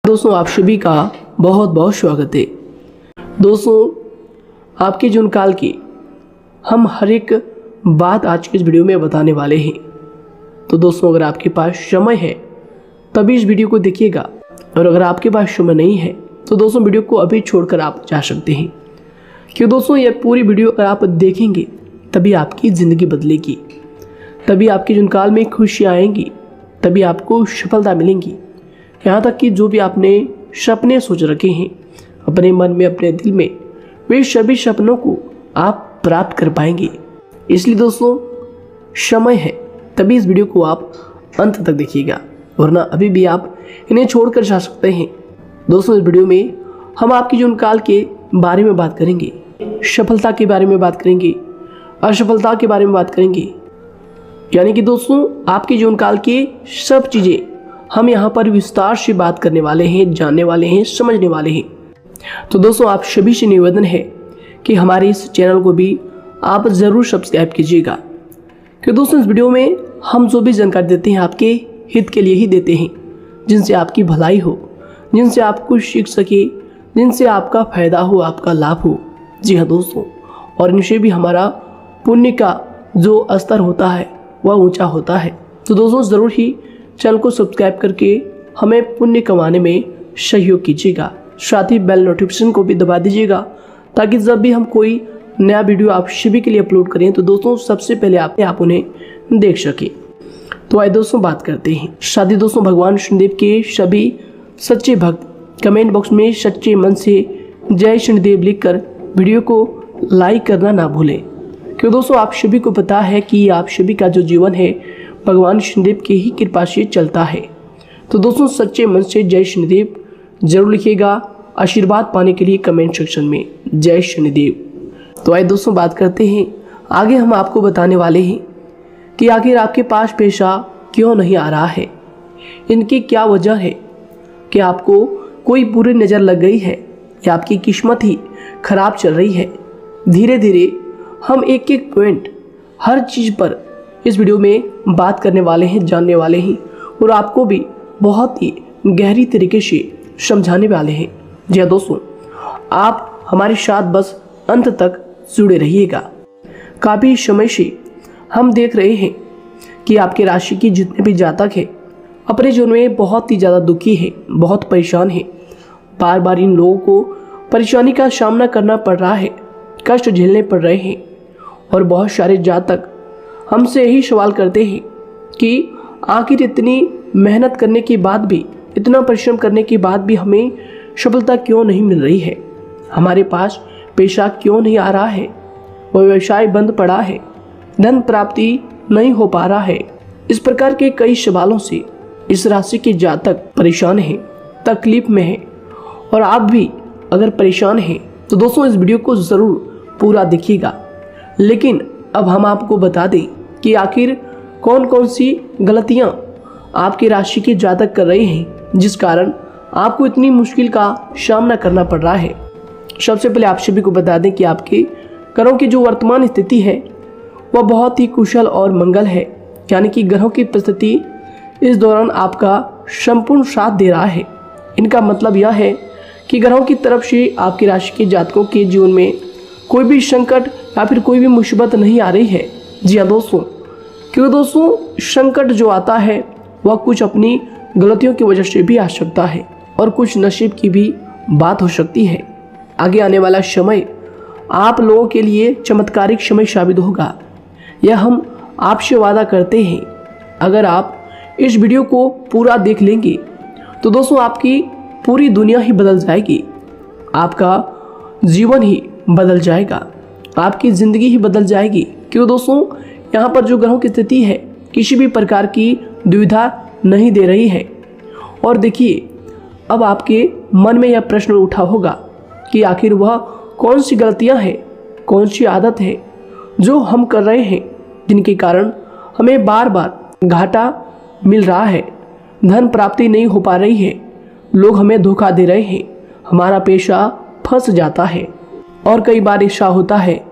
दोस्तों आप सभी का बहुत बहुत स्वागत है। दोस्तों आपके जीवन काल की हम हर एक बात आज के इस वीडियो में बताने वाले हैं। तो दोस्तों अगर आपके पास समय है तभी इस वीडियो को देखिएगा, और अगर आपके पास समय नहीं है तो दोस्तों वीडियो को अभी छोड़कर आप जा सकते हैं। क्योंकि दोस्तों यह पूरी वीडियो अगर आप देखेंगे तभी आपकी ज़िंदगी बदलेगी, तभी आपके जीवन काल में खुशियाँ आएंगी, तभी आपको सफलता मिलेंगी। यहाँ तक कि जो भी आपने सपने सोच रखे हैं अपने मन में, अपने दिल में, वे सभी सपनों को आप प्राप्त कर पाएंगे। इसलिए दोस्तों समय है तभी इस वीडियो को आप अंत तक देखिएगा, वरना अभी भी आप इन्हें छोड़कर जा सकते हैं। दोस्तों इस वीडियो में हम आपके जीवन काल के बारे में बात करेंगे, सफलता के बारे में बात करेंगे, असफलता के बारे में बात करेंगे, यानी कि दोस्तों आपके जीवन काल की सब चीज़ें हम यहाँ पर विस्तार से बात करने वाले हैं, जानने वाले हैं, समझने वाले हैं। तो दोस्तों आप सभी से निवेदन है कि हमारे इस चैनल को भी आप ज़रूर सब्सक्राइब कीजिएगा, कि दोस्तों इस वीडियो में हम जो भी जानकारी देते हैं आपके हित के लिए ही देते हैं, जिनसे आपकी भलाई हो, जिनसे आप कुछ सीख सके, जिनसे आपका फ़ायदा हो, आपका लाभ हो। जी हाँ दोस्तों, और इनसे भी हमारा पुण्य का जो स्तर होता है वह ऊंचा होता है। तो दोस्तों ज़रूर ही चैनल को सब्सक्राइब करके हमें पुण्य कमाने में सहयोग कीजिएगा। साथ ही बेल नोटिफिकेशन को भी दबा दीजिएगा, ताकि जब भी हम कोई नया वीडियो आप सभी के लिए अपलोड करें तो दोस्तों सबसे पहले आप उन्हें देख सकें। तो आइए दोस्तों बात करते हैं। साथ ही दोस्तों भगवान शनिदेव के सभी सच्चे भक्त कमेंट बॉक्स में सच्चे मन से जय शनिदेव लिखकर वीडियो को लाइक करना ना भूलें, क्योंकि दोस्तों आप सभी को पता है कि आप सभी का जो जीवन है भगवान शनिदेव की ही कृपा से चलता है। तो दोस्तों सच्चे मन से जय शनिदेव जरूर लिखिएगा, आशीर्वाद पाने के लिए कमेंट सेक्शन में जय शनिदेव। तो आइए दोस्तों बात करते हैं। आगे हम आपको बताने वाले हैं कि आखिर आपके पास पैसा क्यों नहीं आ रहा है, इनकी क्या वजह है, कि आपको कोई बुरी नज़र लग गई है या आपकी किस्मत ही खराब चल रही है। धीरे धीरे हम एक एक पॉइंट हर चीज़ पर इस वीडियो में बात करने वाले हैं, जानने वाले हैं, और आपको भी बहुत ही गहरी तरीके से समझाने वाले हैं। जी हाँ दोस्तों, आप हमारे साथ बस अंत तक जुड़े रहिएगा। काफ़ी समय से हम देख रहे हैं कि आपके राशि की जितने भी जातक हैं अपने जीवन में बहुत ही ज़्यादा दुखी है, बहुत परेशान है। बार बार इन लोगों को परेशानी का सामना करना पड़ रहा है, कष्ट झेलने पड़ रहे हैं, और बहुत सारे जातक हमसे यही सवाल करते हैं कि आखिर इतनी मेहनत करने के बाद भी, इतना परिश्रम करने के बाद भी हमें सफलता क्यों नहीं मिल रही है, हमारे पास पैसा क्यों नहीं आ रहा है, वह व्यवसाय बंद पड़ा है, धन प्राप्ति नहीं हो पा रहा है। इस प्रकार के कई सवालों से इस राशि के जातक परेशान हैं, तकलीफ में हैं। और आप भी अगर परेशान हैं तो दोस्तों इस वीडियो को ज़रूर पूरा देखिएगा। लेकिन अब हम आपको बता दें कि आखिर कौन कौन सी गलतियां आपकी राशि के जातक कर रहे हैं, जिस कारण आपको इतनी मुश्किल का सामना करना पड़ रहा है। सबसे पहले आप सभी को बता दें कि आपके ग्रहों की जो वर्तमान स्थिति है वह बहुत ही कुशल और मंगल है, यानी कि ग्रहों की परिस्थिति इस दौरान आपका संपूर्ण साथ दे रहा है। इनका मतलब यह है कि ग्रहों की तरफ से आपकी राशि के जातकों के जीवन में कोई भी संकट या फिर कोई भी मुसीबत नहीं आ रही है। जी हाँ दोस्तों, क्योंकि दोस्तों संकट जो आता है वह कुछ अपनी गलतियों की वजह से भी आ सकता है, और कुछ नसीब की भी बात हो सकती है। आगे आने वाला समय आप लोगों के लिए चमत्कारिक समय साबित होगा, यह हम आपसे वादा करते हैं। अगर आप इस वीडियो को पूरा देख लेंगे तो दोस्तों आपकी पूरी दुनिया ही बदल जाएगी, आपका जीवन ही बदल जाएगा, आपकी ज़िंदगी ही बदल जाएगी। क्योंकि दोस्तों यहाँ पर जो ग्रहों की स्थिति है किसी भी प्रकार की दुविधा नहीं दे रही है। और देखिए अब आपके मन में यह प्रश्न उठा होगा कि आखिर वह कौन सी गलतियाँ हैं, कौन सी आदत है जो हम कर रहे हैं, जिनके कारण हमें बार बार घाटा मिल रहा है, धन प्राप्ति नहीं हो पा रही है, लोग हमें धोखा दे रहे हैं, हमारा पैसा फंस जाता है। और कई बार ऐसा होता है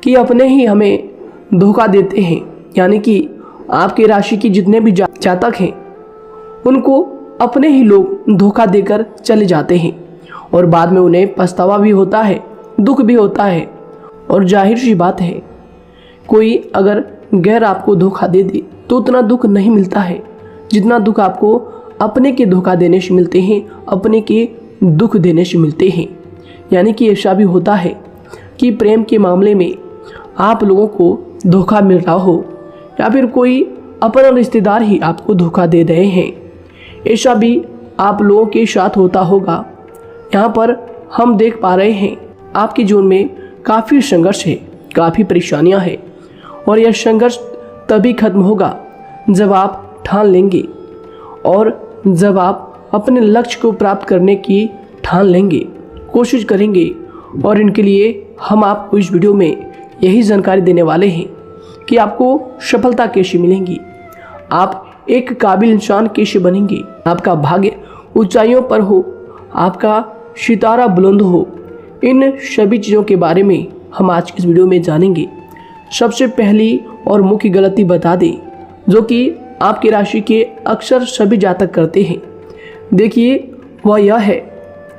कि अपने ही हमें धोखा देते हैं, यानी कि आपकी राशि की जितने भी जातक हैं उनको अपने ही लोग धोखा देकर चले जाते हैं और बाद में उन्हें पछतावा भी होता है, दुख भी होता है। और जाहिर सी बात है, कोई अगर गैर आपको धोखा दे दे तो उतना दुख नहीं मिलता है जितना दुख आपको अपने के धोखा देने से मिलते हैं, अपने के दुख देने से मिलते हैं। यानी कि ऐसा भी होता है कि प्रेम के मामले में आप लोगों को धोखा मिल रहा हो या फिर कोई अपना रिश्तेदार ही आपको धोखा दे रहे हैं, ऐसा भी आप लोगों के साथ होता होगा। यहाँ पर हम देख पा रहे हैं आपके जीवन में काफ़ी संघर्ष है, काफ़ी परेशानियाँ हैं और यह संघर्ष तभी खत्म होगा जब आप ठान लेंगे और जब आप अपने लक्ष्य को प्राप्त करने की ठान लेंगे, कोशिश करेंगे। और इनके लिए हम आपको इस वीडियो में यही जानकारी देने वाले हैं कि आपको सफलता कैसे मिलेंगी, आप एक काबिल इंसान कैसे बनेंगे, आपका भाग्य ऊंचाइयों पर हो, आपका सितारा बुलंद हो। इन सभी चीज़ों के बारे में हम आज की इस वीडियो में जानेंगे। सबसे पहली और मुख्य गलती बता दें जो कि आपकी राशि के अक्सर सभी जातक करते हैं, देखिए वह यह है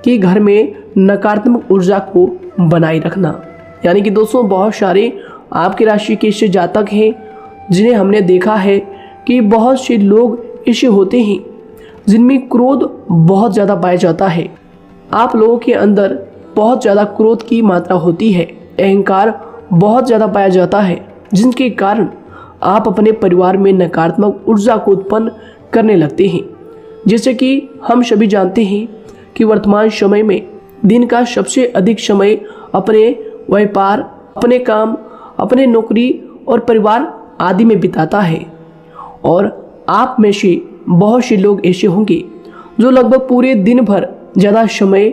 कि घर में नकारात्मक ऊर्जा को बनाए रखना। यानी कि दोस्तों, बहुत सारे आपकी राशि के ऐसे जातक हैं जिन्हें हमने देखा है कि बहुत से लोग ऐसे होते हैं जिनमें क्रोध बहुत ज़्यादा पाया जाता है। आप लोगों के अंदर बहुत ज़्यादा क्रोध की मात्रा होती है, अहंकार बहुत ज़्यादा पाया जाता है, जिनके कारण आप अपने परिवार में नकारात्मक ऊर्जा को उत्पन्न करने लगते हैं। जैसे कि हम सभी जानते हैं कि वर्तमान समय में दिन का सबसे अधिक समय अपने व्यापार, अपने काम, अपने नौकरी और परिवार आदि में बिताता है। और आप में से बहुत से लोग ऐसे होंगे जो लगभग पूरे दिन भर ज़्यादा समय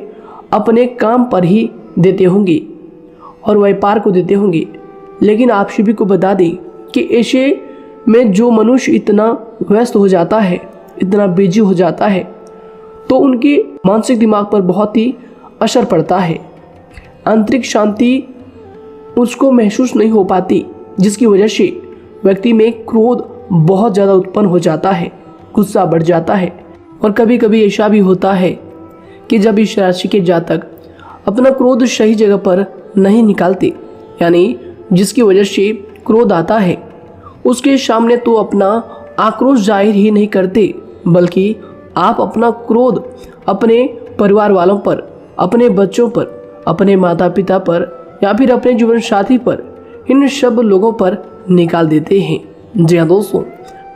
अपने काम पर ही देते होंगे और व्यापार को देते होंगे। लेकिन आप सभी को बता दें कि ऐसे में जो मनुष्य इतना व्यस्त हो जाता है, इतना बिजी हो जाता है, तो उनके मानसिक दिमाग पर बहुत ही असर पड़ता है। आंतरिक शांति उसको महसूस नहीं हो पाती, जिसकी वजह से व्यक्ति में क्रोध बहुत ज़्यादा उत्पन्न हो जाता है, गुस्सा बढ़ जाता है। और कभी कभी ऐसा भी होता है कि जब इस राशि के जातक अपना क्रोध सही जगह पर नहीं निकालते, यानी जिसकी वजह से क्रोध आता है, उसके सामने तो अपना आक्रोश जाहिर ही नहीं करते, बल्कि आप अपना क्रोध अपने परिवार वालों पर, अपने बच्चों पर, अपने माता पिता पर या फिर अपने जीवन साथी पर, इन सब लोगों पर निकाल देते हैं। जी हाँ दोस्तों,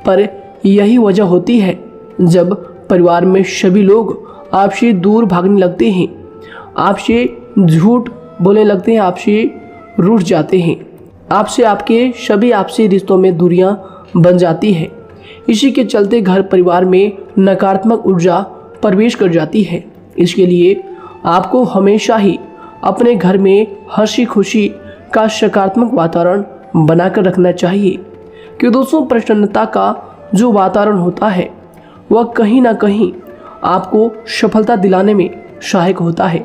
पर यही वजह होती है जब परिवार में सभी लोग आपसे दूर भागने लगते हैं, आपसे झूठ बोलने लगते हैं, आपसे रूठ जाते हैं, आपसे आपके सभी आपसी रिश्तों में दूरियां बन जाती है। इसी के चलते घर परिवार में नकारात्मक ऊर्जा प्रवेश कर जाती है। इसके लिए आपको हमेशा ही अपने घर में हंसी खुशी का सकारात्मक वातावरण बनाकर रखना चाहिए कि दोस्तों, प्रसन्नता का जो वातावरण होता है वह कहीं ना कहीं आपको सफलता दिलाने में सहायक होता है।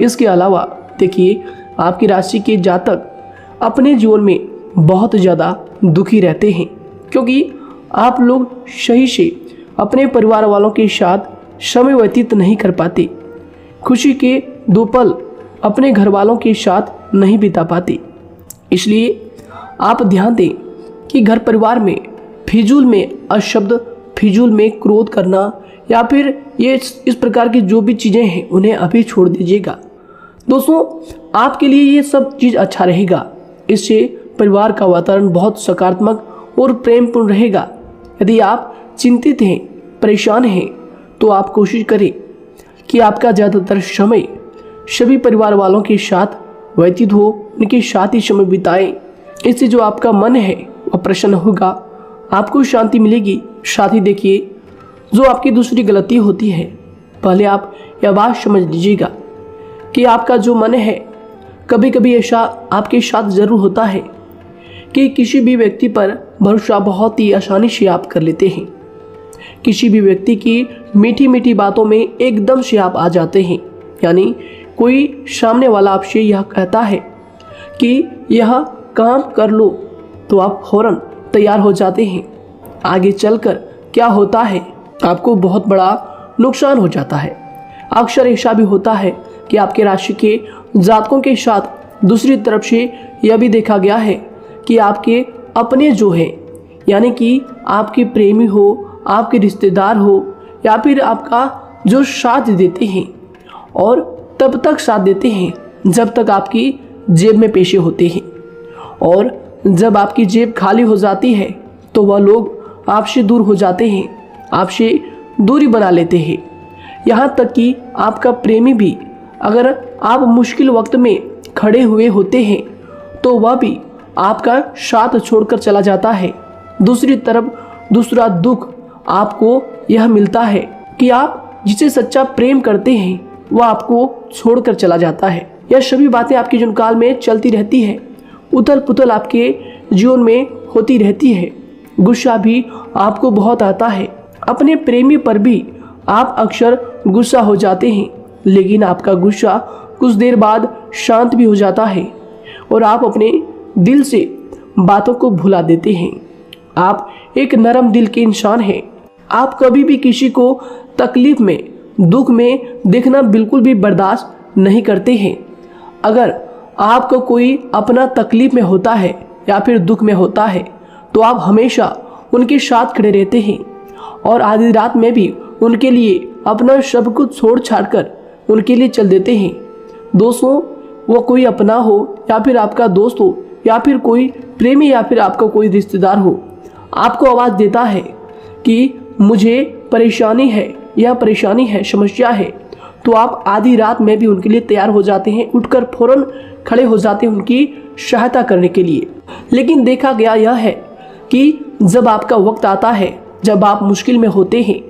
इसके अलावा देखिए, आपकी राशि के जातक अपने जीवन में बहुत ज़्यादा दुखी रहते हैं क्योंकि आप लोग सही से अपने परिवार वालों के साथ समय व्यतीत नहीं कर पाते, खुशी के दो पल अपने घर वालों के साथ नहीं बिता पाते। इसलिए आप ध्यान दें कि घर परिवार में फिजूल में अशब्द, फिजूल में क्रोध करना या फिर ये इस प्रकार की जो भी चीज़ें हैं उन्हें अभी छोड़ दीजिएगा। दोस्तों, आपके लिए ये सब चीज़ अच्छा रहेगा। इससे परिवार का वातावरण बहुत सकारात्मक और प्रेमपूर्ण रहेगा। यदि आप चिंतित हैं, परेशान हैं, तो आप कोशिश करें कि आपका ज़्यादातर समय सभी परिवार वालों के साथ व्यतीत हो, उनके साथ ही समय बिताएं। इससे जो आपका मन है वह प्रसन्न होगा, आपको शांति मिलेगी। साथ ही देखिए, जो आपकी दूसरी गलती होती है, पहले आप यह बात समझ लीजिएगा कि आपका जो मन है, कभी कभी ऐसा आपके साथ ज़रूर होता है कि किसी भी व्यक्ति पर भरोसा बहुत ही आसानी से आप कर लेते हैं। किसी भी व्यक्ति की मीठी मीठी बातों में एकदम से आप आ जाते हैं। यानी कोई सामने वाला आपसे यह कहता है कि यह काम कर लो तो आप फौरन तैयार हो जाते हैं। आगे चलकर क्या होता है, आपको बहुत बड़ा नुकसान हो जाता है। अक्सर ऐसा भी होता है कि आपके राशि के जातकों के साथ दूसरी तरफ से यह भी देखा गया है कि आपके अपने जो हैं, यानी कि आपके प्रेमी हो, आपके रिश्तेदार हो, या फिर आपका जो साथ देते हैं और तब तक साथ देते हैं जब तक आपकी जेब में पैसे होते हैं, और जब आपकी जेब खाली हो जाती है तो वह लोग आपसे दूर हो जाते हैं, आपसे दूरी बना लेते हैं। यहाँ तक कि आपका प्रेमी भी, अगर आप मुश्किल वक्त में खड़े हुए होते हैं तो वह भी आपका साथ छोड़कर चला जाता है। दूसरी तरफ दूसरा दुख आपको यह मिलता है कि आप जिसे सच्चा प्रेम करते हैं वह आपको छोड़कर चला जाता है। यह सभी बातें आपके जीवन काल में चलती रहती है। उथल पुथल आपके जीवन में होती रहती है। गुस्सा भी आपको बहुत आता है। अपने प्रेमी पर भी आप अक्सर गुस्सा हो जाते हैं, लेकिन आपका गुस्सा कुछ देर बाद शांत भी हो जाता है और आप अपने दिल से बातों को भुला देते हैं। आप एक नरम दिल के इंसान हैं। आप कभी भी किसी को तकलीफ में, दुख में देखना बिल्कुल भी बर्दाश्त नहीं करते हैं। अगर आपको कोई अपना तकलीफ में होता है या फिर दुख में होता है तो आप हमेशा उनके साथ खड़े रहते हैं और आधी रात में भी उनके लिए अपना सब कुछ छोड़ छाड़ कर उनके लिए चल देते हैं। दोस्तों, वो कोई अपना हो या फिर आपका दोस्त हो या फिर कोई प्रेमी या फिर आपका कोई रिश्तेदार हो, आपको आवाज़ देता है कि मुझे परेशानी है, यह परेशानी है, समस्या है, तो आप आधी रात में भी उनके लिए तैयार हो जाते हैं, उठकर फौरन खड़े हो जाते हैं उनकी सहायता करने के लिए। लेकिन देखा गया यह है कि जब आपका वक्त आता है, जब आप मुश्किल में होते हैं,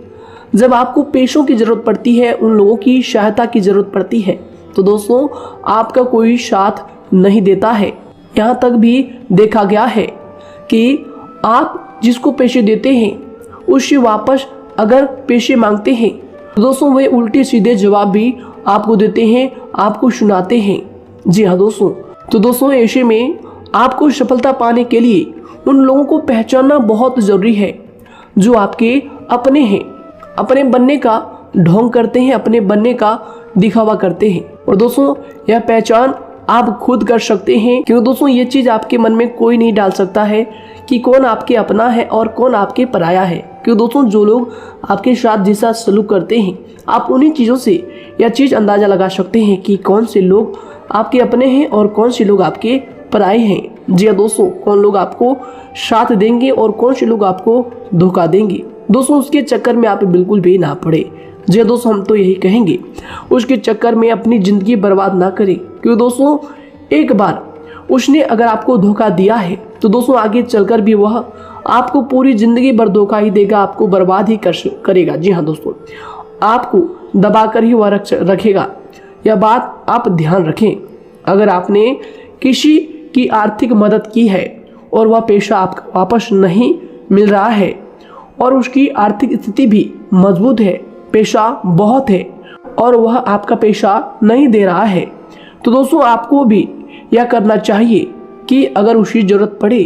जब आपको पैसों की ज़रूरत पड़ती है, उन लोगों की सहायता की ज़रूरत पड़ती है, तो दोस्तों आपका कोई साथ नहीं देता है। यहाँ तक भी देखा गया है कि आप जिसको पैसे देते हैं उससे वापस अगर पैसे मांगते हैं तो दोस्तों वे उल्टे सीधे जवाब भी आपको देते हैं, आपको सुनाते हैं। जी हाँ दोस्तों, तो दोस्तों ऐसे में आपको सफलता पाने के लिए उन लोगों को पहचानना बहुत ज़रूरी है जो आपके अपने हैं, अपने बनने का ढोंग करते हैं, अपने बनने का दिखावा करते हैं। और दोस्तों यह पहचान आप खुद कर सकते हैं, क्योंकि दोस्तों ये चीज़ आपके मन में कोई नहीं डाल सकता है कि कौन आपके अपना है और कौन आपके पराया है। क्योंकि दोस्तों जो लोग आपके साथ जैसा सलूक करते हैं, आप उन्हीं चीज़ों से यह चीज़ अंदाज़ा लगा सकते हैं कि कौन से लोग आपके अपने हैं और कौन से लोग आपके पराए हैं। जी हाँ दोस्तों, कौन लोग आपको साथ देंगे और कौन से लोग आपको धोखा देंगे। दोस्तों उसके चक्कर में आप बिल्कुल भी ना पड़े। जी हाँ दोस्तों, हम तो यही कहेंगे उसके चक्कर में अपनी ज़िंदगी बर्बाद ना करें, क्योंकि दोस्तों एक बार उसने अगर आपको धोखा दिया है तो दोस्तों आगे चलकर भी वह आपको पूरी ज़िंदगी भर धोखा ही देगा, आपको बर्बाद ही करेगा। जी हाँ दोस्तों, आपको दबा कर ही वह रखेगा। यह बात आप ध्यान रखें। अगर आपने किसी की आर्थिक मदद की है और वह पैसा आपको वापस नहीं मिल रहा है और उसकी आर्थिक स्थिति भी मजबूत है, पैसा बहुत है और वह आपका पैसा नहीं दे रहा है, तो दोस्तों आपको भी यह करना चाहिए कि अगर उसकी ज़रूरत पड़े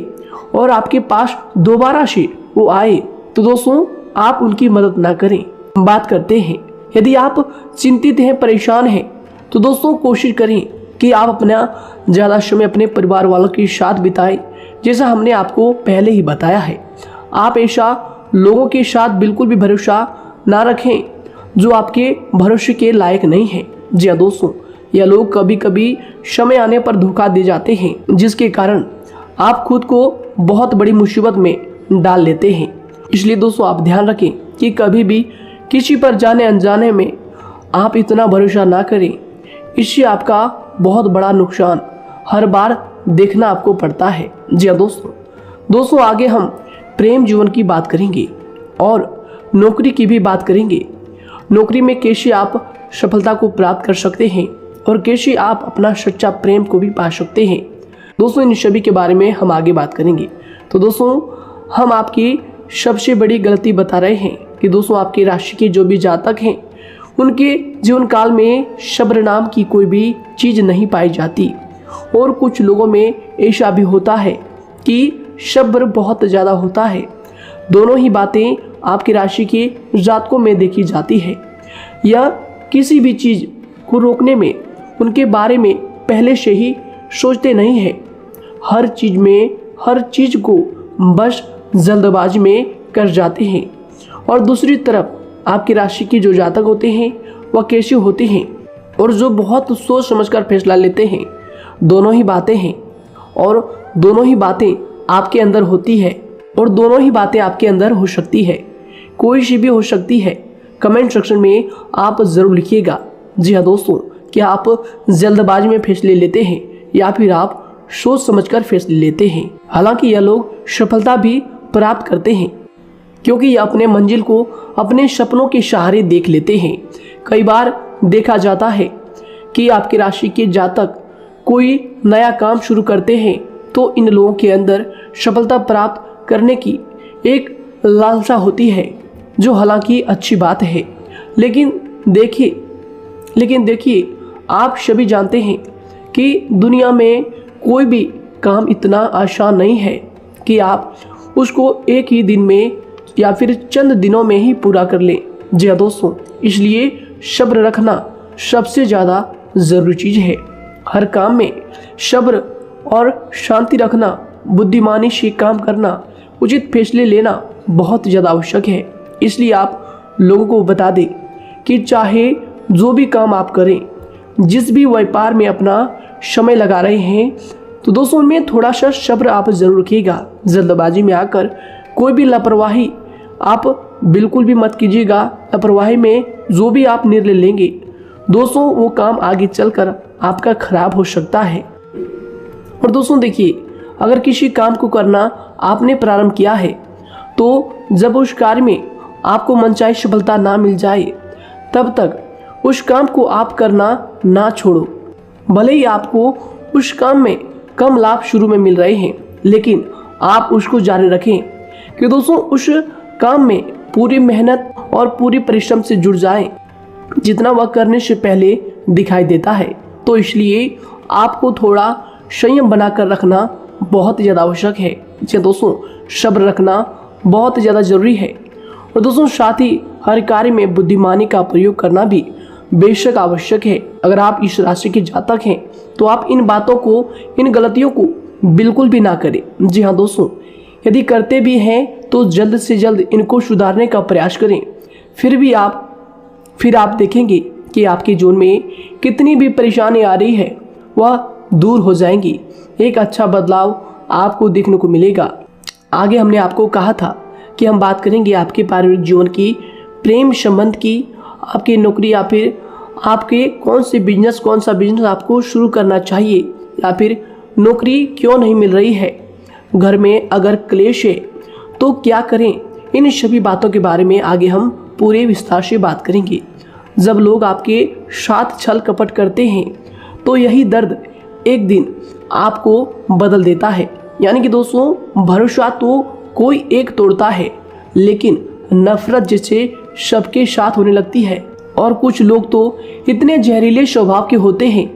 और आपके पास दोबारा से वो आए तो दोस्तों आप उनकी मदद ना करें। बात करते हैं, यदि आप चिंतित हैं, परेशान हैं, तो दोस्तों कोशिश करें कि आप अपना ज़्यादा समय अपने परिवार वालों के साथ बिताएं, जैसा हमने आपको पहले ही बताया है। आप ऐसा लोगों के साथ बिल्कुल भी भरोसा ना रखें जो आपके भरोसे के लायक नहीं है। जी हाँ दोस्तों, यह लोग कभी कभी समय आने पर धोखा दे जाते हैं, जिसके कारण आप खुद को बहुत बड़ी मुसीबत में डाल लेते हैं। इसलिए दोस्तों आप ध्यान रखें कि कभी भी किसी पर जाने अनजाने में आप इतना भरोसा ना करें, इससे आपका बहुत बड़ा नुकसान हर बार देखना आपको पड़ता है। जी हाँ दोस्तों आगे हम प्रेम जीवन की बात करेंगे और नौकरी की भी बात करेंगे। नौकरी में कैसे आप सफलता को प्राप्त कर सकते हैं और कैसे आप अपना सच्चा प्रेम को भी पा सकते हैं। दोस्तों इन सभी के बारे में हम आगे बात करेंगे। तो दोस्तों हम आपकी सबसे बड़ी गलती बता रहे हैं कि दोस्तों आपकी राशि के जो भी जातक हैं उनके जीवन काल में सब्र नाम की कोई भी चीज़ नहीं पाई जाती, और कुछ लोगों में ऐसा भी होता है कि सब्र बहुत ज़्यादा होता है। दोनों ही बातें आपकी राशि के जातकों में देखी जाती है। या किसी भी चीज़ को रोकने में उनके बारे में पहले से ही सोचते नहीं हैं। हर चीज़ को बस जल्दबाजी में कर जाते हैं। और दूसरी तरफ आपकी राशि के जो जातक होते हैं वह कैसे होते हैं और जो बहुत सोच समझकर फैसला लेते हैं। दोनों ही बातें हैं और दोनों ही बातें आपके अंदर होती है और दोनों ही बातें आपके अंदर हो सकती है। कोई सी भी हो सकती है। कमेंट सेक्शन में आप ज़रूर लिखिएगा। जी हाँ दोस्तों, क्या आप जल्दबाजी में फैसले लेते हैं या फिर आप सोच समझकर फैसले लेते हैं। हालांकि यह लोग सफलता भी प्राप्त करते हैं क्योंकि यह अपने मंजिल को अपने सपनों के सहारे देख लेते हैं। कई बार देखा जाता है कि आपकी राशि के जातक कोई नया काम शुरू करते हैं तो इन लोगों के अंदर सफलता प्राप्त करने की एक लालसा होती है, जो हालांकि अच्छी बात है। लेकिन देखिए आप सभी जानते हैं कि दुनिया में कोई भी काम इतना आसान नहीं है कि आप उसको एक ही दिन में या फिर चंद दिनों में ही पूरा कर लें। जी हाँ दोस्तों, इसलिए सब्र रखना सबसे ज़्यादा ज़रूरी चीज़ है। हर काम में सब्र और शांति रखना, बुद्धिमानी से काम करना, उचित फैसले लेना बहुत ज़्यादा आवश्यक है। इसलिए आप लोगों को बता दें कि चाहे जो भी काम आप करें, जिस भी व्यापार में अपना समय लगा रहे हैं, तो दोस्तों उनमें थोड़ा सा सब्र आप ज़रूर रखिएगा। जल्दबाजी में आकर कोई भी लापरवाही आप बिल्कुल भी मत कीजिएगा। लापरवाही में जो भी आप निर्णय लेंगे दोस्तों, वो काम आगे चलकर आपका खराब हो सकता है। और दोस्तों देखिए, अगर किसी काम को करना आपने प्रारंभ किया है तो जब उस कार्य में आपको मनचाही सफलता ना मिल जाए तब तक उस काम को आप करना ना छोड़ो। भले ही आपको उस काम में कम लाभ शुरू में मिल रहे हैं, लेकिन आप उसको जारी रखें कि दोस्तों उस काम में पूरी मेहनत और पूरी परिश्रम से जुड़ जाएं, जितना वह करने से पहले दिखाई देता है। तो इसलिए आपको थोड़ा संयम बनाकर रखना बहुत ज़्यादा आवश्यक है। जी दोस्तों, सब्र रखना बहुत ज़्यादा ज़रूरी है। और दोस्तों साथ ही हर कार्य में बुद्धिमानी का प्रयोग करना भी बेशक आवश्यक है। अगर आप इस राशि के जातक हैं तो आप इन बातों को, इन गलतियों को बिल्कुल भी ना करें। जी हाँ दोस्तों, यदि करते भी हैं तो जल्द से जल्द इनको सुधारने का प्रयास करें। फिर आप देखेंगे कि आपके जीवन में कितनी भी परेशानी आ रही है वह दूर हो जाएंगी। एक अच्छा बदलाव आपको देखने को मिलेगा। आगे हमने आपको कहा था कि हम बात करेंगे आपके पारिवारिक जीवन की, प्रेम संबंध की, आपकी नौकरी या फिर आपके कौन सा बिजनेस आपको शुरू करना चाहिए या फिर नौकरी क्यों नहीं मिल रही है, घर में अगर क्लेश है तो क्या करें। इन सभी बातों के बारे में आगे हम पूरे विस्तार से बात करेंगे। जब लोग आपके साथ छल कपट करते हैं तो यही दर्द एक दिन आपको बदल देता है। यानी कि दोस्तों, भरोसा तो कोई एक तोड़ता है, लेकिन नफरत जैसे सबके साथ होने लगती है। और कुछ लोग तो इतने जहरीले स्वभाव के होते हैं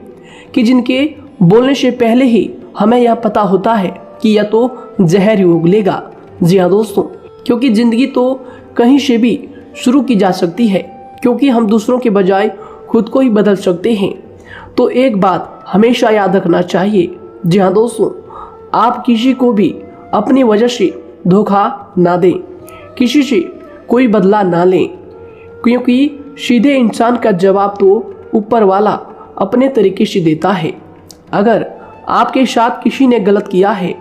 कि जिनके बोलने से पहले ही हमें यह पता होता है कि यह तो जहर ही उगलेगा। जी हाँ दोस्तों, क्योंकि ज़िंदगी तो कहीं से भी शुरू की जा सकती है, क्योंकि हम दूसरों के बजाय खुद को ही बदल सकते हैं। तो एक बात हमेशा याद रखना चाहिए। जी हाँ दोस्तों, आप किसी को भी अपनी वजह से धोखा ना दें, किसी से कोई बदला ना लें, क्योंकि सीधे इंसान का जवाब तो ऊपर वाला अपने तरीके से देता है। अगर आपके साथ किसी ने गलत किया है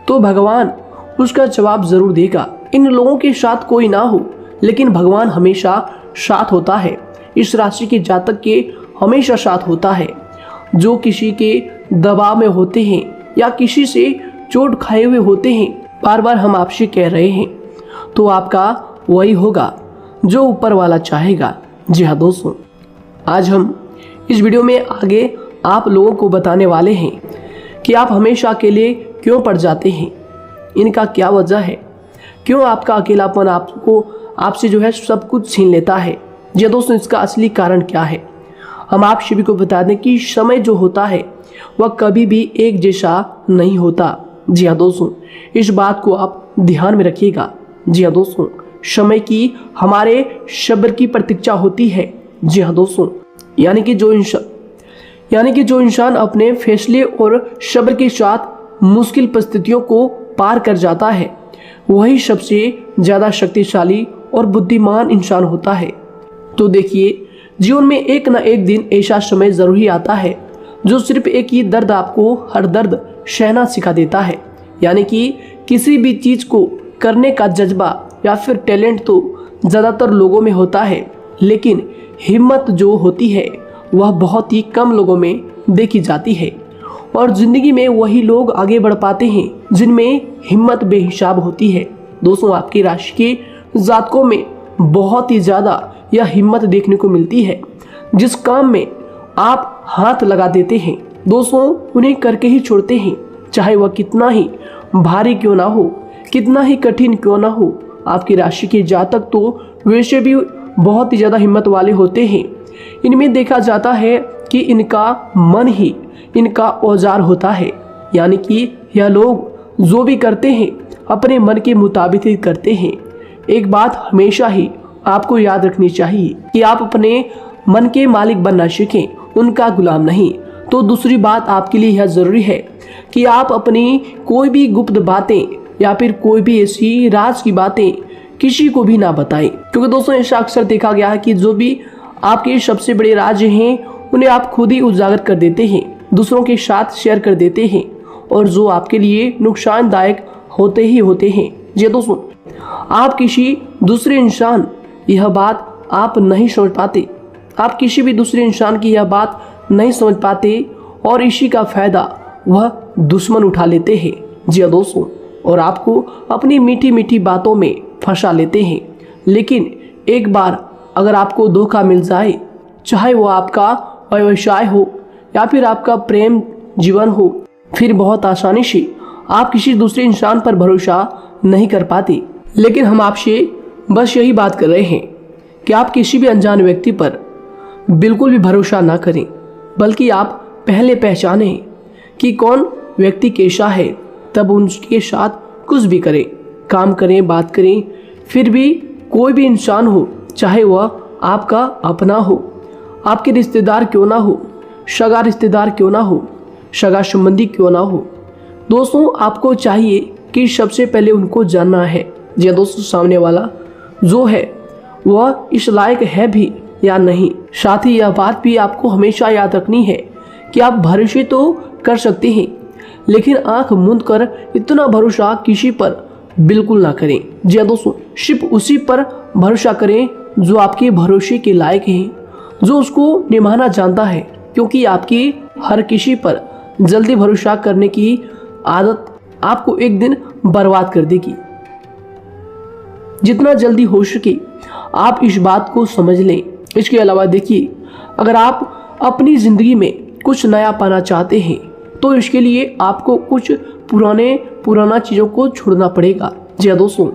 तो भगवान उसका जवाब ज़रूर देगा। इन लोगों के साथ कोई ना हो, लेकिन भगवान हमेशा साथ होता है। इस राशि के जातक के हमेशा साथ होता है। जो किसी के दबाव में होते हैं या किसी से चोट खाए हुए होते हैं, बार बार हम आपसे कह रहे हैं, तो आपका वही होगा जो ऊपर वाला चाहेगा। जी हाँ दोस्तों, आज हम इस वीडियो में आगे आप लोगों को बताने वाले हैं कि आप हमेशा अकेले क्यों पड़ जाते हैं, इनका क्या वजह है, क्यों आपका अकेलापन आपसे जो है सब कुछ छीन लेता है। जी दोस्तों, इसका असली कारण क्या है हम आप सभी को बता दें कि समय जो होता है वह कभी भी एक जैसा नहीं होता। जी हाँ दोस्तों, इस बात को आप ध्यान में रखिएगा। जी हाँ दोस्तों, समय की हमारे सब्र की प्रतीक्षा होती है। जी हाँ दोस्तों, यानी कि जो इंसान अपने फैसले और सब्र के साथ मुश्किल परिस्थितियों को पार कर जाता है, वही सबसे ज़्यादा शक्तिशाली और बुद्धिमान इंसान होता है। तो देखिए, जीवन में एक ना एक दिन ऐसा समय ज़रूर ही आता है जो सिर्फ एक ही दर्द आपको हर दर्द सहना सिखा देता है। यानी कि किसी भी चीज़ को करने का जज्बा या फिर टैलेंट तो ज़्यादातर लोगों में होता है, लेकिन हिम्मत जो होती है वह बहुत ही कम लोगों में देखी जाती है। और ज़िंदगी में वही लोग आगे बढ़ पाते हैं जिनमें हिम्मत बेहिसाब होती है। दोस्तों, आपकी राशि के जातकों में बहुत ही ज़्यादा यह हिम्मत देखने को मिलती है। जिस काम में आप हाथ लगा देते हैं दोस्तों, उन्हें करके ही छोड़ते हैं, चाहे वह कितना ही भारी क्यों ना हो, कितना ही कठिन क्यों ना हो। आपकी राशि के जातक तो वैसे भी बहुत ही ज़्यादा हिम्मत वाले होते हैं। इनमें देखा जाता है कि इनका मन ही इनका औजार होता है। यानी कि यह लोग जो भी करते हैं अपने मन के मुताबिक ही करते हैं। एक बात हमेशा ही आपको याद रखनी चाहिए कि आप अपने मन के मालिक बनना सीखें, उनका गुलाम नहीं। तो दूसरी बात आपके लिए यह ज़रूरी है कि आप अपनी कोई भी गुप्त बातें या फिर कोई भी ऐसी राज की बातें किसी को भी ना बताएं, क्योंकि दोस्तों ऐसा अक्सर देखा गया है कि जो भी आपके सबसे बड़े राज हैं उन्हें आप खुद ही उजागर कर देते हैं, दूसरों के साथ शेयर कर देते हैं, और जो आपके लिए नुकसानदायक होते ही होते हैं। जी दोस्तों, आप किसी दूसरे इंसान यह बात आप नहीं समझ पाते, आप किसी भी दूसरे इंसान की यह बात नहीं समझ पाते, और इसी का फायदा वह दुश्मन उठा लेते हैं। जी हाँ दोस्तों, और आपको अपनी मीठी मीठी बातों में फंसा लेते हैं। लेकिन एक बार अगर आपको धोखा मिल जाए, चाहे वो आपका व्यवसाय हो या फिर आपका प्रेम जीवन हो, फिर बहुत आसानी से आप किसी दूसरे इंसान पर भरोसा नहीं कर पाते। लेकिन हम आपसे बस यही बात कर रहे हैं कि आप किसी भी अनजान व्यक्ति पर बिल्कुल भी भरोसा ना करें, बल्कि आप पहले पहचानें कि कौन व्यक्ति कैसा है, तब उनके साथ कुछ भी करें, काम करें, बात करें। फिर भी कोई भी इंसान हो, चाहे वह आपका अपना हो, आपके रिश्तेदार क्यों ना हो, सगा रिश्तेदार क्यों ना हो, सगा संबंधी क्यों ना हो, दोस्तों आपको चाहिए कि सबसे पहले उनको जानना है या दोस्तों सामने वाला जो है वह इस लायक है भी या नहीं। साथ ही यह बात भी आपको हमेशा याद रखनी है कि आप भरोसे तो कर सकते हैं, लेकिन आंख मूंद कर इतना भरोसा किसी पर बिल्कुल ना करें। जी दोस्तों, सिर्फ उसी पर भरोसा करें जो आपके भरोसे के लायक है, जो उसको निभाना जानता है, क्योंकि आपकी हर किसी पर जल्दी भरोसा करने की आदत आपको एक दिन बर्बाद कर देगी। जितना जल्दी हो सके आप इस बात को समझ लें। इसके अलावा देखिए, अगर आप अपनी ज़िंदगी में कुछ नया पाना चाहते हैं तो इसके लिए आपको कुछ पुराना चीज़ों को छोड़ना पड़ेगा। जी दोस्तों,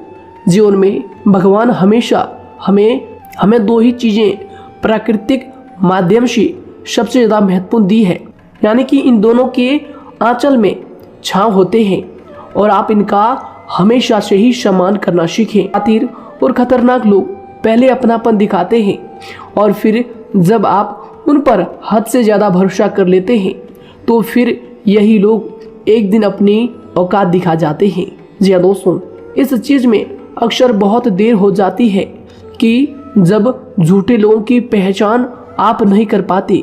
जीवन में भगवान हमेशा हमें दो ही चीज़ें प्राकृतिक माध्यम से सबसे ज़्यादा महत्वपूर्ण दी है, यानी कि इन दोनों के आंचल में छांव होते हैं, और आप इनका हमेशा से ही सम्मान करना सीखें। शातिर और खतरनाक लोग पहले अपनापन दिखाते हैं, और फिर जब आप उन पर हद से ज़्यादा भरोसा कर लेते हैं तो फिर यही लोग एक दिन अपनी औकात दिखा जाते हैं। जी हाँ दोस्तों, इस चीज़ में अक्सर बहुत देर हो जाती है कि जब झूठे लोगों की पहचान आप नहीं कर पाते।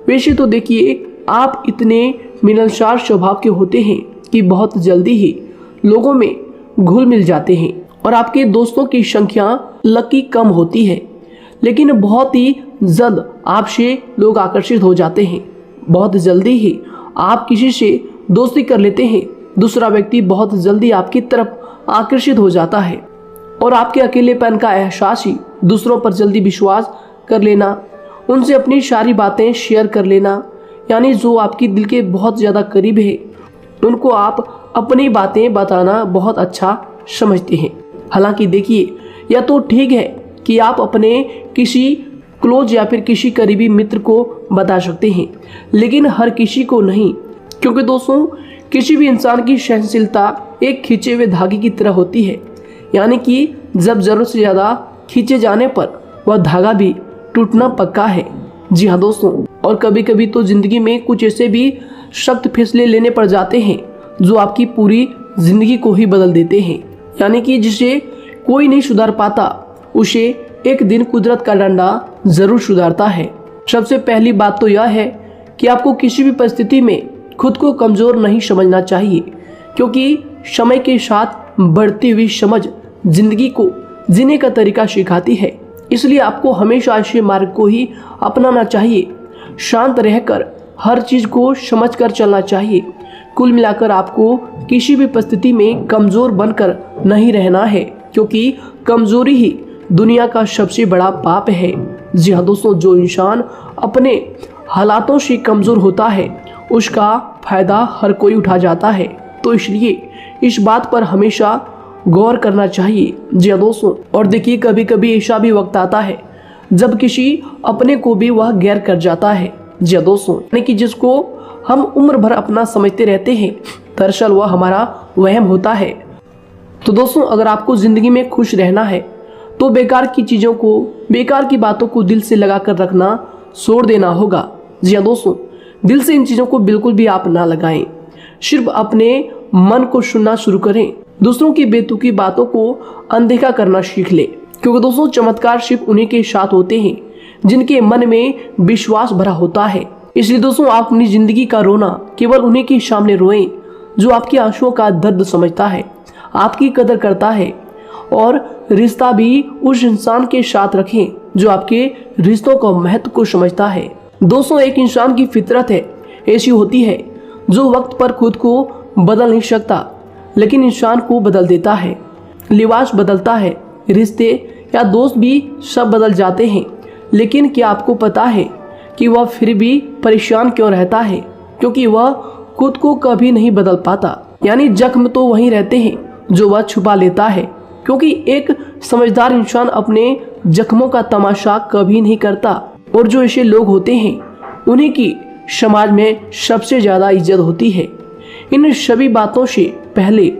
वैसे तो देखिए, आप इतने मिलनसार स्वभाव के होते हैं कि बहुत जल्दी ही लोगों में घुल मिल जाते हैं, और आपके दोस्तों की संख्या लकी कम होती है, लेकिन बहुत ही जल्द आपसे लोग आकर्षित हो जाते हैं। बहुत जल्दी ही आप किसी से दोस्ती कर लेते हैं, दूसरा व्यक्ति बहुत जल्दी आपकी तरफ आकर्षित हो जाता है, और आपके अकेलेपन का एहसास ही दूसरों पर जल्दी विश्वास कर लेना, उनसे अपनी सारी बातें शेयर कर लेना, यानी जो आपकी दिल के बहुत ज़्यादा करीब है उनको आप अपनी बातें बताना बहुत अच्छा समझते हैं। हालांकि देखिए, यह तो ठीक है कि आप अपने किसी क्लोज या फिर किसी करीबी मित्र को बता सकते हैं, लेकिन हर किसी को नहीं, क्योंकि दोस्तों किसी भी इंसान की सहनशीलता एक खींचे हुए धागे की तरह होती है, यानी कि जब ज़रूरत से ज़्यादा खींचे जाने पर वह धागा भी टूटना पक्का है। जी हाँ दोस्तों, और कभी कभी तो जिंदगी में कुछ ऐसे भी सख्त फैसले लेने पड़ जाते हैं जो आपकी पूरी जिंदगी को ही बदल देते हैं। यानी कि जिसे कोई नहीं सुधार पाता उसे एक दिन कुदरत का डंडा जरूर सुधारता है। सबसे पहली बात तो यह है कि आपको किसी भी परिस्थिति में खुद को कमजोर नहीं समझना चाहिए, क्योंकि समय के साथ बढ़ती हुई समझ जिंदगी को जीने का तरीका सिखाती है। इसलिए आपको हमेशा ऐसे मार्ग को ही अपनाना चाहिए। शांत रहकर हर चीज को समझकर चलना चाहिए। कुल मिलाकर आपको किसी भी परिस्थिति में कमजोर बनकर नहीं रहना है, क्योंकि कमजोरी ही दुनिया का सबसे बड़ा पाप है। जी हाँ दोस्तों, जो इंसान अपने हालातों से कमजोर होता है उसका फायदा हर कोई उठा जाता है। तो इसलिए इस बात पर हमेशा गौर करना चाहिए। जी हाँ दोस्तों, और देखिए कभी कभी ऐसा भी वक्त आता है जब किसी अपने को भी वह गैर कर जाता है। जी हाँ दोस्तों, यानी कि जिसको हम उम्र भर अपना समझते रहते हैं, दरअसल वह हमारा वहम होता है। तो दोस्तों, अगर आपको जिंदगी में खुश रहना है तो बेकार की चीजों को, बेकार की बातों को दिल से लगा कर रखना छोड़ देना होगा। जी हाँ दोस्तों, दिल से इन चीजों को बिल्कुल भी आप ना लगाएं। सिर्फ अपने मन को सुनना शुरू करें। दूसरों की बेतुकी बातों को अनदेखा करना सीख ले, क्योंकि दोस्तों चमत्कार सिर्फ उन्हीं के साथ होते हैं जिनके मन में विश्वास भरा होता है। इसलिए दोस्तों, आप अपनी जिंदगी का रोना केवल उन्हीं के सामने रोएं जो आपके आंसुओं का दर्द समझता है, आपकी कदर करता है, और रिश्ता भी उस इंसान के साथ रखें जो आपके रिश्तों का महत्व को समझता है। दोस्तों, एक इंसान की फितरत है, ऐसी होती है जो वक्त पर खुद को बदल नहीं सकता लेकिन इंसान को बदल देता है। लिबास बदलता है, रिश्ते या दोस्त भी सब बदल जाते हैं, लेकिन क्या आपको पता है कि वह फिर भी परेशान क्यों रहता है? क्योंकि वह खुद को कभी नहीं बदल पाता। यानी जख्म तो वहीं रहते हैं जो वह छुपा लेता है, क्योंकि एक समझदार इंसान अपने जख्मों का तमाशा कभी नहीं करता, और जो ऐसे लोग होते हैं उन्हीं की समाज में सबसे ज्यादा इज्जत होती है। इन सभी बातों से पहले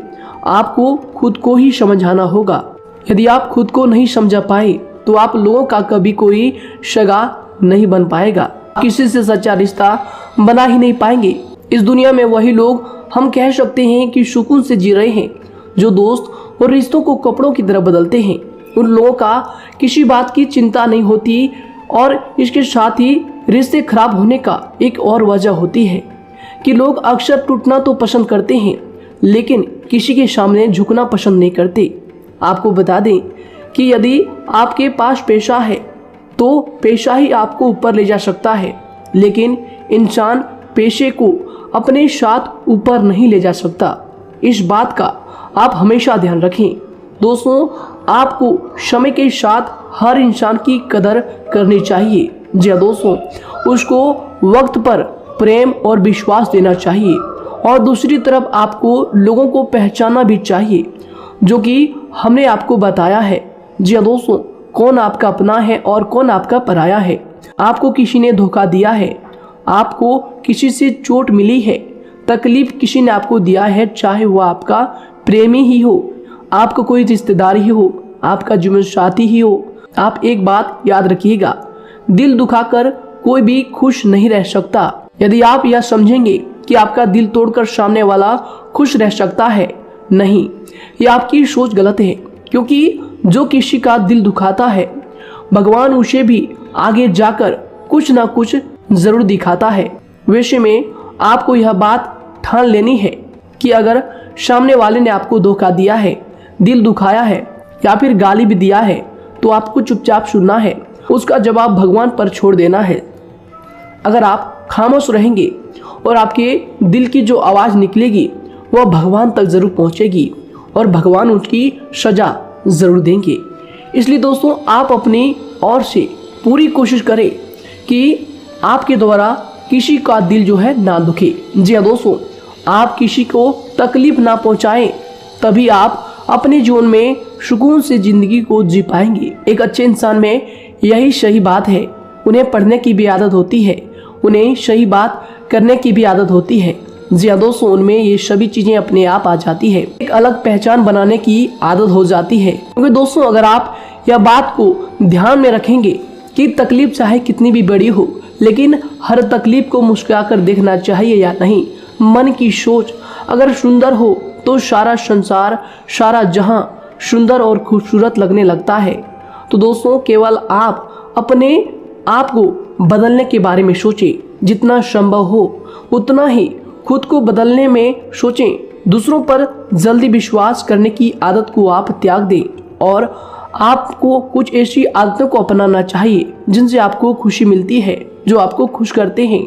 आपको खुद को ही समझाना होगा। यदि आप खुद को नहीं समझा पाए तो आप लोगों का कभी कोई सगा नहीं बन पाएगा, किसी से सच्चा रिश्ता बना ही नहीं पाएंगे। इस दुनिया में वही लोग हम कह सकते हैं कि सुकून से जी रहे हैं जो दोस्त और रिश्तों को कपड़ों की तरह बदलते हैं। उन लोगों का किसी बात की चिंता नहीं होती, और इसके साथ ही रिश्ते खराब होने का एक और वजह होती है कि लोग अक्सर टूटना तो पसंद करते हैं लेकिन किसी के सामने झुकना पसंद नहीं करते। आपको बता दें कि यदि आपके पास पैसा है तो पैसा ही आपको ऊपर ले जा सकता है, लेकिन इंसान पैसे को अपने साथ ऊपर नहीं ले जा सकता। इस बात का आप हमेशा ध्यान रखें। दोस्तों, आपको समय के साथ हर इंसान की कदर करनी चाहिए। जी हाँ दोस्तों, उसको वक्त पर प्रेम और विश्वास देना चाहिए, और दूसरी तरफ आपको लोगों को पहचानना भी चाहिए जो कि हमने आपको बताया है। जी हाँ दोस्तों, कौन आपका अपना है और कौन आपका पराया है। आपको किसी ने धोखा दिया है, आपको किसी से चोट मिली है, तकलीफ किसी ने आपको दिया है, चाहे वो आपका प्रेमी ही हो, आपका कोई रिश्तेदार ही हो, आपका जीवन साथी ही हो। आप एक बात याद रखिएगा, दिल दुखाकर कोई भी खुश नहीं रह सकता। यदि आप यह समझेंगे कि आपका दिल तोड़कर सामने वाला खुश रह सकता है, नहीं, यह आपकी सोच गलत है, क्योंकि जो किसी का दिल दुखाता है भगवान उसे भी आगे जाकर कुछ ना कुछ जरूर दिखाता है। वैसे में आपको यह बात ठान लेनी है कि अगर सामने वाले ने आपको धोखा दिया है, दिल दुखाया है या फिर गाली भी दिया है, तो आपको चुपचाप सुनना है, उसका जवाब भगवान पर छोड़ देना है। अगर आप खामोश रहेंगे और आपके दिल की जो आवाज़ निकलेगी वह भगवान तक जरूर पहुंचेगी और भगवान उसकी सजा ज़रूर देंगे। इसलिए दोस्तों, आप अपनी ओर से पूरी कोशिश करें कि आपके द्वारा किसी का दिल जो है ना दुखे। जी हाँ दोस्तों, आप किसी को तकलीफ ना पहुंचाएं, तभी आप अपने जीवन में सुकून से ज़िंदगी को जी पाएंगे। एक अच्छे इंसान में यही सही बात है, उन्हें पढ़ने की भी आदत होती है, उन्हें सही बात करने की भी आदत होती है। जी हाँ दोस्तों, उनमें ये सभी चीज़ें अपने आप आ जाती है, एक अलग पहचान बनाने की आदत हो जाती है। क्योंकि दोस्तों, अगर आप यह बात को ध्यान में रखेंगे कि तकलीफ चाहे कितनी भी बड़ी हो, लेकिन हर तकलीफ को मुस्कुराकर देखना चाहिए या नहीं। मन की सोच अगर सुंदर हो तो सारा संसार, सारा जहां सुंदर और खूबसूरत लगने लगता है। तो दोस्तों केवल आप अपने आप को बदलने के बारे में सोचें, जितना संभव हो उतना ही खुद को बदलने में सोचें। दूसरों पर जल्दी विश्वास करने की आदत को आप त्याग दें और आपको कुछ ऐसी आदतों को अपनाना चाहिए जिनसे आपको खुशी मिलती है, जो आपको खुश करते हैं,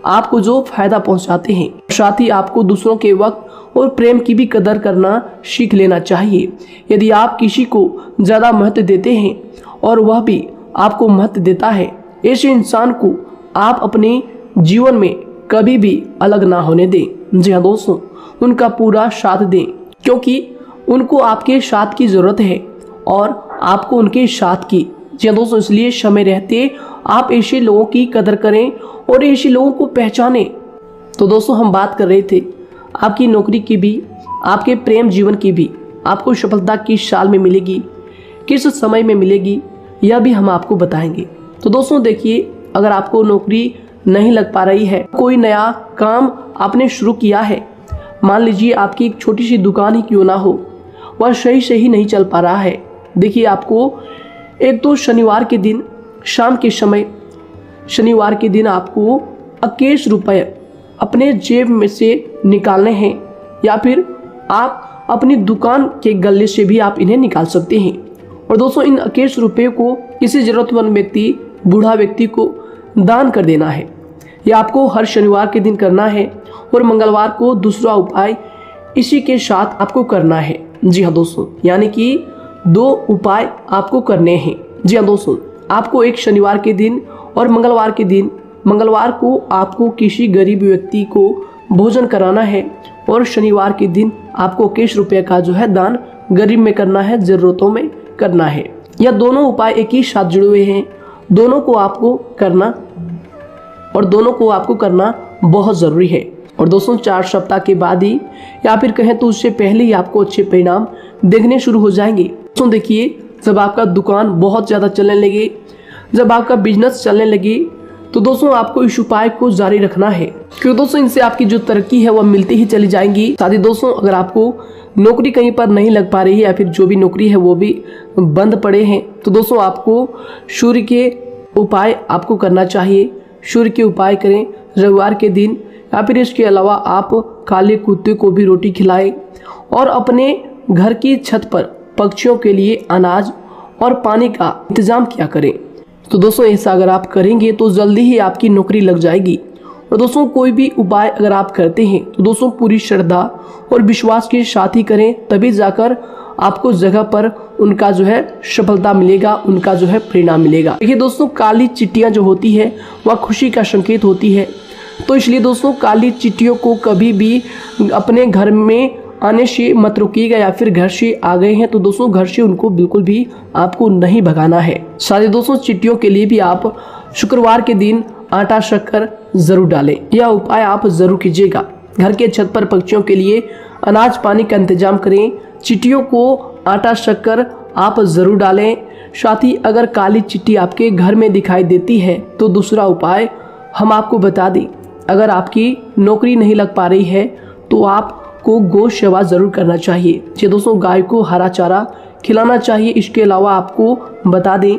आपको जो फायदा पहुंचाते हैं। साथ ही आपको दूसरों के वक्त और प्रेम की भी कदर करना सीख लेना चाहिए। यदि आप किसी को ज़्यादा महत्व देते हैं और वह भी आपको महत्व देता है, ऐसे इंसान को आप अपने जीवन में कभी भी अलग ना होने दें। जी हाँ दोस्तों, उनका पूरा साथ दें, क्योंकि उनको आपके साथ की ज़रूरत है और आपको उनके साथ की। जी हाँ दोस्तों, इसलिए समय रहते आप ऐसे लोगों की कदर करें और ऐसे लोगों को पहचानें। तो दोस्तों हम बात कर रहे थे आपकी नौकरी की भी, आपके प्रेम जीवन की भी। आपको सफलता किस साल में मिलेगी, किस समय में मिलेगी, यह भी हम आपको बताएंगे। तो दोस्तों देखिए, अगर आपको नौकरी नहीं लग पा रही है, कोई नया काम आपने शुरू किया है, मान लीजिए आपकी एक छोटी सी दुकान ही क्यों ना हो, वह सही से ही नहीं चल पा रहा है। देखिए आपको एक तो शनिवार के दिन शाम के समय, शनिवार के दिन आपको 21 रुपये अपने जेब में से निकालने हैं, या फिर आप अपनी दुकान के गले से भी आप इन्हें निकाल सकते हैं। और दोस्तों इन 21 रुपये को किसी ज़रूरतमंद व्यक्ति, बूढ़ा व्यक्ति को दान कर देना है। यह आपको हर शनिवार के दिन करना है और मंगलवार को दूसरा उपाय इसी के साथ आपको करना है। जी हाँ दोस्तों, यानी कि 2 उपाय आपको करने हैं। जी हाँ दोस्तों, आपको एक शनिवार के दिन और मंगलवार के दिन, मंगलवार को आपको किसी गरीब व्यक्ति को भोजन कराना है और शनिवार के दिन आपको 21 रुपये का जो है दान गरीब में करना है, ज़रूरतों में करना है। यह दोनों उपाय एक ही साथ जुड़े हुए हैं, दोनों को आपको करना और दोनों को आपको करना बहुत ज़रूरी है। और दोस्तों 4 सप्ताह के बाद ही, या फिर कहें तो उससे पहले ही आपको अच्छे परिणाम देखने शुरू हो जाएंगे। दोस्तों देखिए, जब आपका दुकान बहुत ज़्यादा चलने लगे, जब आपका बिजनेस चलने लगे, तो दोस्तों आपको इस उपाय को जारी रखना है, क्योंकि दोस्तों इनसे आपकी जो तरक्की है वह मिलती ही चली जाएंगी। साथ ही दोस्तों अगर आपको नौकरी कहीं पर नहीं लग पा रही है, या फिर जो भी नौकरी है वो भी बंद पड़े हैं, तो दोस्तों आपको सूर्य के उपाय आपको करना चाहिए। सूर्य के उपाय करें रविवार के दिन, या फिर इसके अलावा आप काले कुत्ते को भी रोटी खिलाएं और अपने घर की छत पर पक्षियों के लिए अनाज और पानी का इंतजाम किया करें। तो दोस्तों ऐसा अगर आप करेंगे तो जल्दी ही आपकी नौकरी लग जाएगी। और दोस्तों कोई भी उपाय अगर आप करते हैं तो दोस्तों पूरी श्रद्धा और विश्वास के साथ ही करें, तभी जाकर आपको जगह पर उनका जो है सफलता मिलेगा, उनका जो है परिणाम मिलेगा। देखिए दोस्तों, काली चिट्टियाँ जो होती है वह खुशी का संकेत होती है, तो इसलिए दोस्तों काली चिट्टियों को कभी भी अपने घर में आने से मत रोकिएगा, या फिर घर से आ गए हैं तो दोस्तों घर से उनको बिल्कुल भी आपको नहीं भगाना है। साथ ही दोस्तों चिट्टियों के लिए भी आप शुक्रवार के दिन आटा शक्कर जरूर डालें, यह उपाय आप जरूर कीजिएगा। घर के छत पर पक्षियों के लिए अनाज पानी का इंतजाम करें, चिट्टियों को आटा शक्कर आप जरूर डालें। साथ ही अगर काली चिट्टी आपके घर में दिखाई देती है तो दूसरा उपाय हम आपको बता दें, अगर आपकी नौकरी नहीं लग पा रही है तो आपको गौ सेवा जरूर करना चाहिए। जी दोस्तों, गाय को हरा चारा खिलाना चाहिए। इसके अलावा आपको बता दें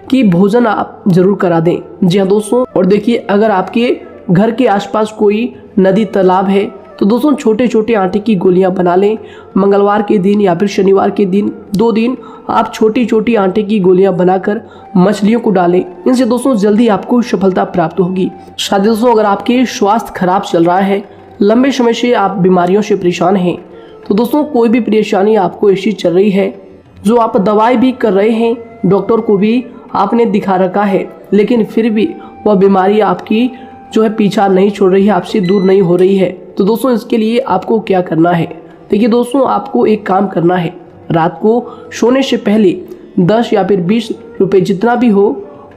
कि भोजन आप जरूर करा दें। जी हाँ दोस्तों, और देखिए अगर आपके घर के आसपास कोई नदी तालाब है तो दोस्तों छोटे छोटे आटे की गोलियां बना लें। मंगलवार के दिन या फिर शनिवार के दिन 2 दिन आप छोटी छोटी आटे की गोलियां बनाकर मछलियों को डालें। इनसे दोस्तों जल्दी आपको सफलता प्राप्त होगी। साथ ही दोस्तों अगर आपके स्वास्थ्य खराब चल रहा है, लंबे समय से आप बीमारियों से परेशान हैं, तो दोस्तों कोई भी परेशानी आपको ऐसी चल रही है जो आप दवाई भी कर रहे हैं, डॉक्टर को भी आपने दिखा रखा है, लेकिन फिर भी वह बीमारी आपकी जो है पीछा नहीं छोड़ रही है, आपसे दूर नहीं हो रही है, तो दोस्तों इसके लिए आपको क्या करना है। देखिए दोस्तों, आपको एक काम करना है, रात को सोने से पहले 10 या फिर 20 रुपए जितना भी हो,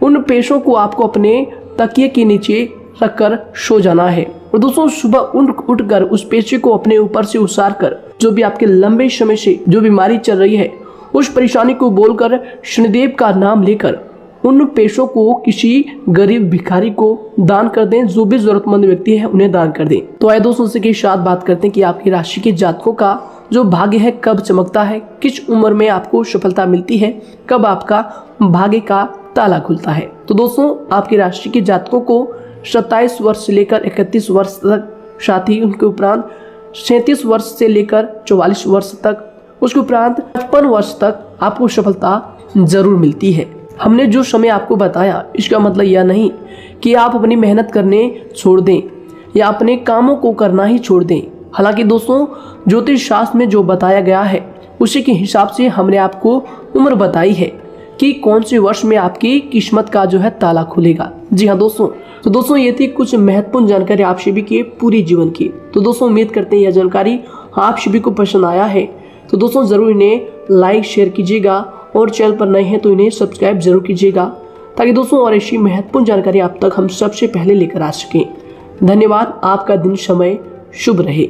उन पैसों को आपको अपने तकिए के नीचे रखकर सो जाना है। और दोस्तों सुबह उठकर उस पैसे को अपने ऊपर से उतार कर, जो भी आपके लंबे समय से जो बीमारी चल रही है उस परेशानी को बोलकर शनिदेव का नाम लेकर उन पैसों को किसी गरीब भिखारी को दान कर दें, जो भी जरूरतमंद व्यक्ति है उन्हें दान कर दें। तो आइए दोस्तों इसी के साथ बात करते हैं कि आपकी राशि के जातकों का जो भाग्य है कब चमकता है, किस उम्र में आपको सफलता मिलती है, कब आपका भाग्य का ताला खुलता है। तो दोस्तों आपकी राशि के जातकों को 27 वर्ष से लेकर 31 वर्ष तक, साथ ही उनके उपरांत 37 वर्ष से लेकर 44 वर्ष तक, उसके उपरांत 55 वर्ष तक आपको सफलता जरूर मिलती है। हमने जो समय आपको बताया इसका मतलब यह नहीं कि आप अपनी मेहनत करने छोड़ दें या अपने कामों को करना ही छोड़ दें। हालांकि दोस्तों ज्योतिष शास्त्र में जो बताया गया है उसी के हिसाब से हमने आपको उम्र बताई है कि कौन से वर्ष में आपकी किस्मत का जो है ताला खुलेगा। जी हाँ दोस्तों, तो दोस्तों ये थी कुछ महत्वपूर्ण जानकारी आप सभी के पूरे जीवन की। तो दोस्तों उम्मीद करते हैं यह जानकारी आप सभी को पसंद आया है। तो दोस्तों जरूर इन्हें लाइक शेयर कीजिएगा और चैनल पर नए हैं तो इन्हें सब्सक्राइब जरूर कीजिएगा, ताकि दोस्तों और ऐसी महत्वपूर्ण जानकारी आप तक हम सबसे पहले लेकर आ सकें। धन्यवाद। आपका दिन समय शुभ रहे।